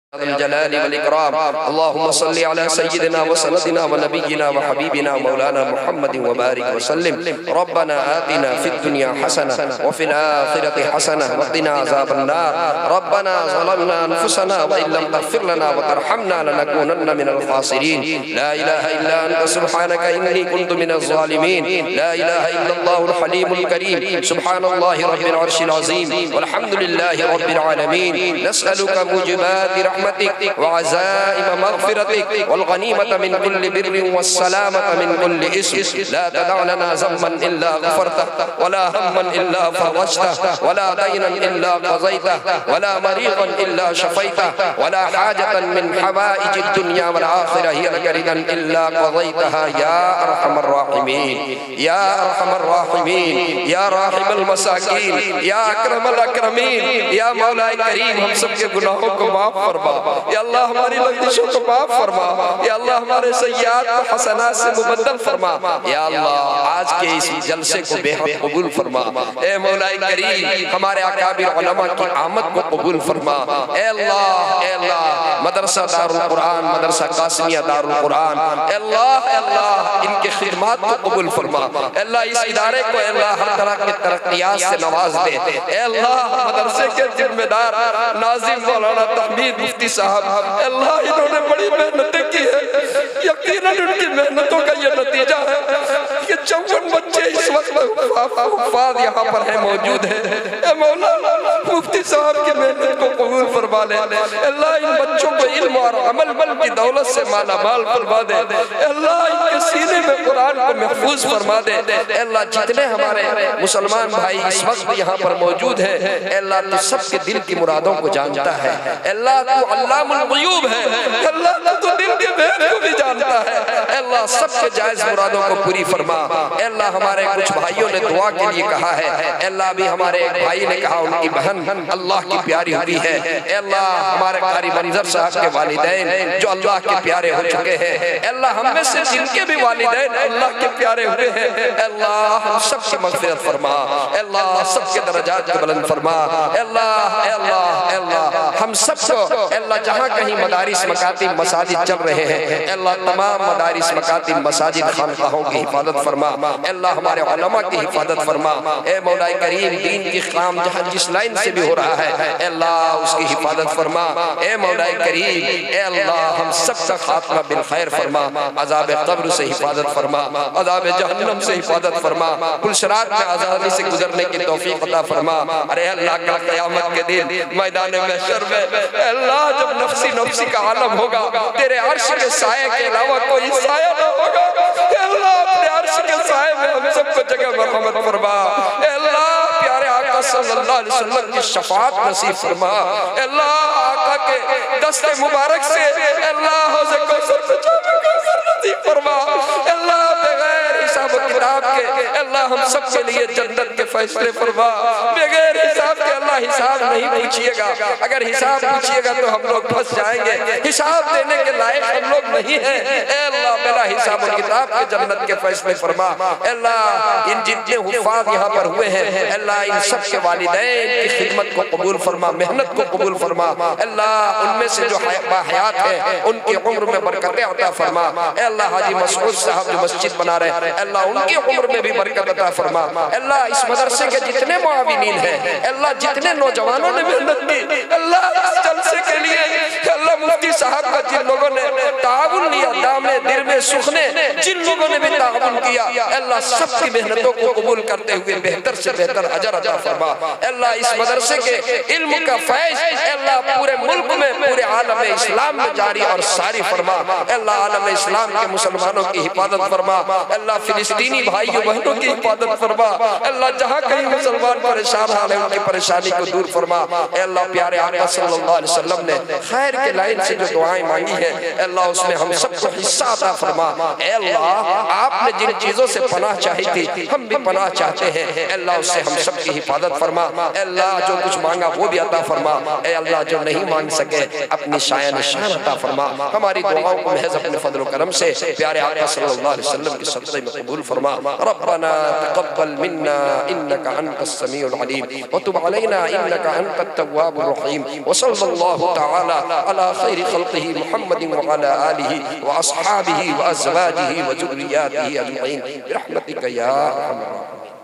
जलाल वल इकराम। अल्लाहुम्मा सल्लि अला सय्यिदिना व सनदिना व नबिय्यिना व हबीबिना मौलाना मुहम्मदिन व बारिक व सल्लिम। रब्बना आतिना फिद दुनिया हसना व फिल आखिरति हसना व क़िना अज़ाबन नार। रब्बना ज़लमना अनफुसना व इन लम तग़फिर लना व तरहमना लनकूनन्ना मिनल ख़ासिरीन। ला इलाहा इल्ला अंत सुब्हानका इन्नी कुन्तु मिनज़ ज़ालिमीन। ला इलाहा इल्लल्लाहुल हलीमुल करीम। सुब्हानल्लाहि रब्बिल अर्शिल अज़ीम वल्हम्दुलिल्लाहि रब्बिल आलमीन। नस्अलुका मुजिबाति रहमतिक व अज़ाइम मग़फ़िरतिक वल गनीमत मिन कुल्लि बिर्रिन वस्सलामत मिन कुल्लि इस्म। ला तदअ लना ज़म्मन इल्ला गफ़रतह वला हम्मन इल्ला फ़रजतह वला दैनन इल्ला क़ज़यतह वला मरीज़न इल्ला शफ़यतह वला हाजतन मिन हवाइजिद दुनिया वल आखिरह हिय लक रिदन इल्ला क़ज़यतहा या अरहमर राहिमीन या अरहमर राहिमीन या राहिमल मसाकीन या अकरमल अकरमीन। या मौला करीम हम सब के गुनाहों को माफ फरमा। या अल्लाह हमारी लग़ज़िशों को माफ फरमा। या अल्लाह हमारे सय्यात को हसनात से मुबद्दल फरमा। या अल्लाह आज के इस जलसे को बेहद कबूल फरमा। ए मौला करीम हमारे अकाबिर उलमा की आमद को कबूल फरमा। ए अल्लाह मदरसा दारुल कुरान, मदरसा कासिमिया दारुल कुरान, अल्लाह इनके खिदमत को कबूल फरमा। अल्लाह इस इदारे को अल्लाह हर तरह के तरक्कियात से नवाज दे। अल्लाह मदरसे के जिम्मेदार नाज़िम मौलाना तहमीद मुफ्ती साहब, अल्लाह इन्होंने बड़ी मेहनतें की है। यकीनन उनकी मेहनतों का ये नतीजा है कि 54 बच्चे इस वक्त हुफ़ाज़ यहाँ पर है मौजूद है। ए मौला मुफ्ती साहब की मेहनत को कबूल फरमा ले। अल्लाह इन बच्चों को इल्म और अमल की दौलत से माला माल फरमा दे। अल्लाह इनके सीने में कुरान को महफूज फरमा दे। अल्लाह जितने हमारे मुसलमान भाई इस वक्त यहाँ पर मौजूद है, अल्लाह तू सबके दिल की मुरादों को जानता है। अल्लाह तू अल्लामुल ग़ुयूब है। अल्लाह तू दिल के भेद को भी जानता है। अल्लाह सबके जायज़ मुरादों को पूरी फरमा। अल्लाह हमारे कुछ भाइयों ने दुआ के लिए कहा है। अल्लाह भी हमारे एक भाई ने कहा उनकी बहन अल्लाह की प्यारी हुई है। अल्लाह हमारे कारी मंजर साहब के वालिदैन जो अल्लाह के प्यारे हो चुके हैं, अल्लाह हम में से जिनके भी वालिदैन अल्लाह के प्यारे हुए हैं, अल्लाह हम सबकी मग़फ़िरत फरमा। अल्लाह सबके दर्जात को बुलंद फरमा। अल्लाह अल्लाह अल्लाह हम सबको अल्लाह जहाँ कहीं मदारिस मकातिब मसाजिद चल रहे हैं, अल्लाह तमाम मदारिस मकातिब मसाजिद खानकाहों की हिफाजत फरमा। अल्लाह हमारे उलमा की हिफाजत फरमा। ए मौला करीम दीन की काम जहाँ जिस लाइन से भी हो रहा है अल्लाह उसकी हिफाजत फरमा। ए मौला करीम ए अल्लाह हम सबका खात्मा बिल खैर फरमा। अज़ाब क़ब्र से हिफाजत फरमा, अज़ाब जहन्नम से हिफाजत फरमा, पुलशरात में आज़ादी से गुजरने की तौफीक अता फरमा। अरे अल्लाह का क़यामत के दिन मैदान महशर में अल्लाह जब नफ्सी नफ्सी का आलम होगा, तेरे अर्श के साए के अलावा कोई साया न होगा। अल्लाह अपने अर्श के साए में हम सबको जगह मरहमत फरमा। अल्लाह प्यारे आका सल्लल्लाहु अलैहि वसल्लम की शफाअत नसीब फरमा। अल्लाह आका के दस्ते मुबारक से अल्लाह हौज़ कौसर पे नसीब फरमा। अल्लाह बगैर हिसाब किताब के अल्लाह हम सब के लिए जन्नत के फैसले फरमा। बगैर हिसाब के अल्लाह हिसाब नहीं पूछिएगा। अगर हिसाब पूछिएगा तो हम लोग फंस जाएंगे। हिसाब देने के लायक हम लोग नहीं है। अल्लाह बिला हिसाब किताब के जन्नत के फैसले फरमा। अल्लाह इन जितने हुफ़ाज़ यहाँ पर हुए हैं अल्लाह इन सब के वालिदैन की खिदमत को कबूल फरमा, मेहनत को कबूल फरमा। अल्लाह उनमें से जो बाहयात है उनकी उम्र में बरकतें अता फरमा। अल्लाह हाजी मसऊद साहब जो मस्जिद बना रहे हैं अल्लाह उनकी उम्र में भी बरकत अता फरमा। अल्लाह इस मदरसे के जितने मुआविनीन हैं, अल्लाह जितने नौजवानों ने मेहनत की अल्लाह इस जलसे के लिए, अल्लाह मुफ्ती साहब का जिन लोगों ने ताउन लिया, दामने दिल में सुखने जिन लोगों ने भी ताउन किया, अल्लाह सबकी मेहनतों को कबूल करते हुए बेहतर से बेहतर अजर अता फरमा। अल्लाह इस मदरसे के इल्म का फैज़ अल्लाह पूरे मुल्क में, पूरे आलम इस्लाम में जारी और सारी फरमा। अल्लाह आलम इस्लाम के मुसलमानों की हिफाजत फरमा। अल्लाह फिलिस्तीनी भाइयों बहनों की हिफाजत फरमा। अल्लाह जहाँ कहीं मुसलमान परेशान हाल है उनकी परेशानी को दूर फरमा। अल्लाह प्यारे आका सल्लल्लाहु अलैहि वसल्लम ने खैर के लाइन से जो दुआएं मांगी है अल्लाह उसमें हम सबको हिस्सा अता फरमा। अल्लाह आपने जिन चीजों से पनाह चाही थी हम भी पनाह चाहते हैं, अल्लाह उससे हम सब की हिफाजत फरमा। अल्लाह जो कुछ मांगा वो भी अता फरमा। अल्लाह जो नहीं मांग सके अपने अपनी शान शान अता फरमा, हमारी दुआओं को महज अपने फजल करम से प्यारे आका सल्लल्लाहु अलैहि वसल्लम के सदक़े में कबूल फरमा। रब्बना तक़ब्बल मिन्ना इन्नका अंतस समीउल अलीम व तुब अलैना इन्नका अंतत तव्वाबुर रहीम व सल्लल्लाहु तआला अला खैरि खल्क़िही मुहम्मदिन व अला आलिही व अस्हाबिही व अज़वाजिही व ज़ुर्रिय्यातिही अजमईन बिरहमतिका या अरहमर राहिमीन।